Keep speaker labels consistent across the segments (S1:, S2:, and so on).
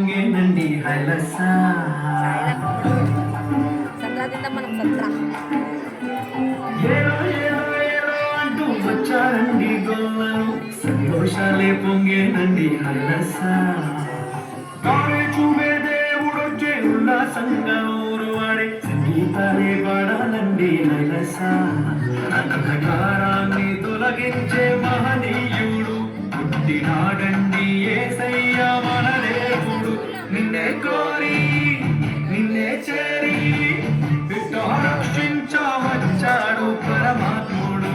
S1: పొంగేనండి హైలస.
S2: సంక్రా తిందాం మనం సంక్రా.
S1: ఏలో ఏలో ఏలో అంటూ వచ్చారండి గొల్లలు, సంతోషాలే పొంగేనండి హైలస. తారే చూపే దేవుడొచ్చే ఉల్లాసంగా ఊరు వాడే సంగీతాలే పాడాలండి హైలస. అంధకారాన్ని తొలగించే మహనీయుడు పుట్టినాడండి యేసయ్య మన దేవుడు. నిన్నే కోరి నిన్నే చేరి రక్షించవచ్చాడు పరమాత్ముడు.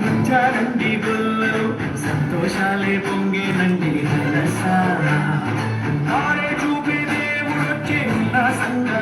S1: వచ్చారండి గొల్లలు, సంతోషాలే పొంగేనండి హైలస. తారే చూపే దేవుడొచ్చే ఉల్లాసంగా